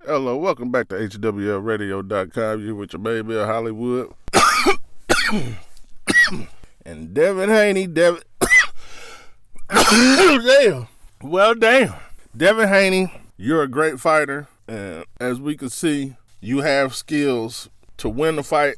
Hello, welcome back to HWLRADIO.COM. You with your baby of Hollywood. And Devin Haney, damn. Well, damn. Devin Haney, you're a great fighter. And as we can see, you have skills to win the fight,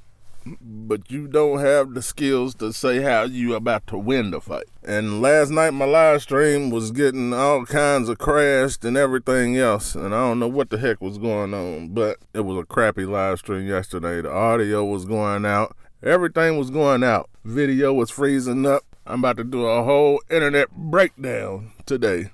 but you don't have the skills to say how you about to win the fight. And last night my live stream was getting all kinds of crashed and everything else, and I don't know what the heck was going on, but it was a crappy live stream yesterday. The audio was going out. Everything was going out. Video was freezing up. I'm about to do a whole internet breakdown today.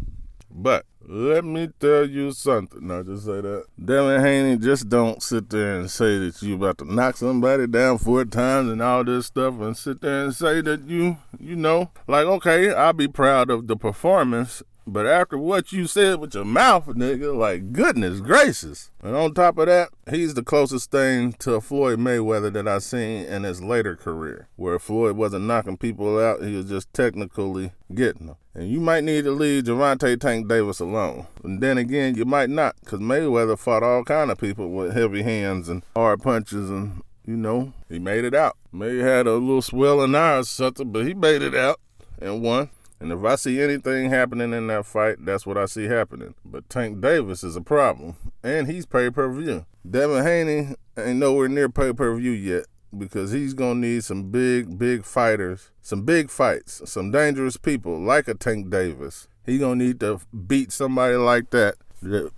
But let me tell you something. I just say that. Devin Haney, just don't sit there and say that you about to knock somebody down 4 times and all this stuff and sit there and say that you know, like, okay, I'll be proud of the performance, but after what you said with your mouth, nigga, like, goodness gracious. And on top of that, he's the closest thing to Floyd Mayweather that I've seen in his later career, where Floyd wasn't knocking people out, he was just technically getting them. And you might need to leave Gervonta Tank Davis alone. And then again, you might not, because Mayweather fought all kind of people with heavy hands and hard punches, and, you know, he made it out. May had a little swell in eye or something, but he made it out and won. And if I see anything happening in that fight, that's what I see happening. But Tank Davis is a problem, and he's pay-per-view. Devin Haney ain't nowhere near pay-per-view yet, because he's going to need some big fighters, some big fights, some dangerous people like a Tank Davis. He's going to need to beat somebody like that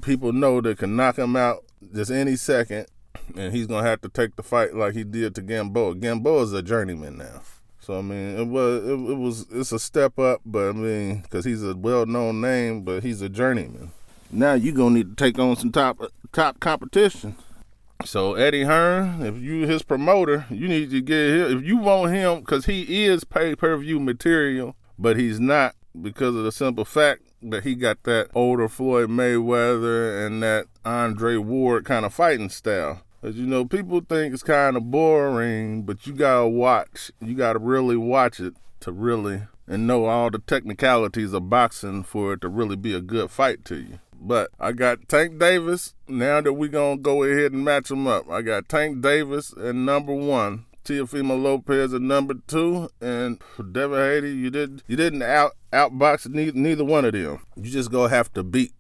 people know that can knock him out just any second, and he's going to have to take the fight like he did to Gamboa. Gamboa is a journeyman now. So, I mean, it's a step up, but I mean, because he's a well-known name, but he's a journeyman. Now you're going to need to take on some top competition. So, Eddie Hearn, if you his promoter, you need to get him. If you want him, because he is pay-per-view material, but he's not because of the simple fact that he got that older Floyd Mayweather and that Andre Ward kind of fighting style. As you know, people think it's kind of boring, but you gotta watch. You gotta really watch it to really and know all the technicalities of boxing for it to really be a good fight to you. But I got Tank Davis. Now that we gonna go ahead and match them up, I got Tank Davis at number 1, Teofimo Lopez at number 2, and Devin Haney, you didn't outbox neither one of them. You just gonna have to beat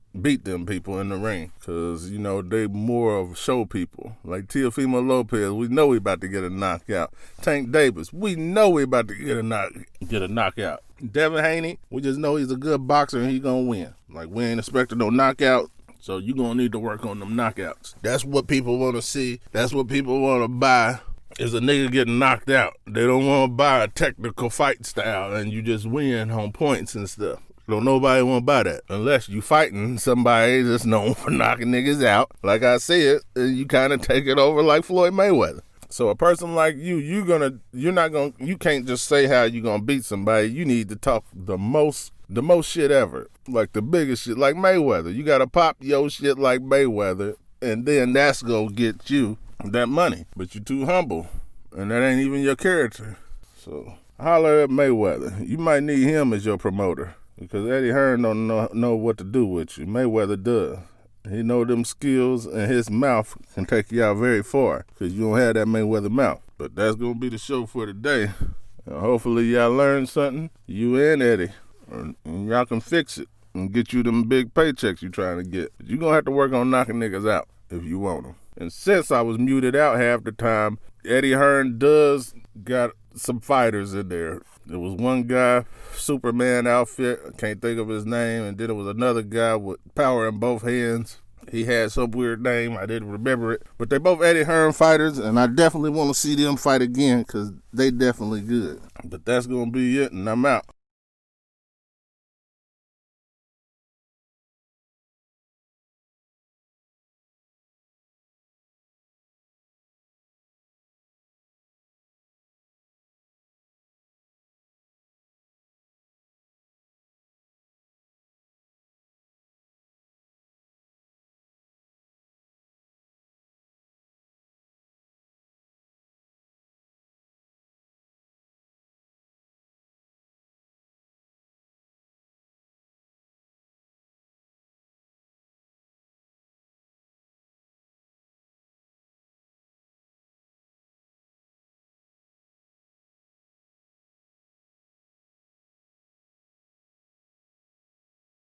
them people in the ring, because, you know, they more of show people. Like Teofimo Lopez, we know he about to get a knockout. Tank Davis, we know he about to get a knockout. Devin Haney, we just know he's a good boxer and he gonna win. Like, we ain't expecting no knockout, so you gonna need to work on them knockouts. That's what people want to see. That's what people want to buy, is a nigga getting knocked out. They don't want to buy a technical fight style and you just win on points and stuff. Don't nobody want to buy that unless you fighting somebody that's known for knocking niggas out. Like I said, you kind of take it over like Floyd Mayweather. So a person like you, you can't just say how you gonna beat somebody. You need to talk the most shit ever, like the biggest shit, like Mayweather. You gotta pop your shit like Mayweather, and then that's gonna get you that money. But you're too humble, and that ain't even your character. So holler at Mayweather. You might need him as your promoter, because Eddie Hearn don't know what to do with you. Mayweather does. He know them skills, and his mouth can take you out very far, because you don't have that Mayweather mouth. But that's going to be the show for today. And hopefully y'all learned something, you and Eddie, and y'all can fix it and get you them big paychecks you trying to get. But you're going to have to work on knocking niggas out if you want them. And since I was muted out half the time, Eddie Hearn does got some fighters in there. There was one guy, Superman outfit, I can't think of his name, and then there was another guy with power in both hands. He had some weird name, I didn't remember it. But they both Eddie Hearn fighters, and I definitely want to see them fight again, because they definitely good. But that's going to be it, and I'm out.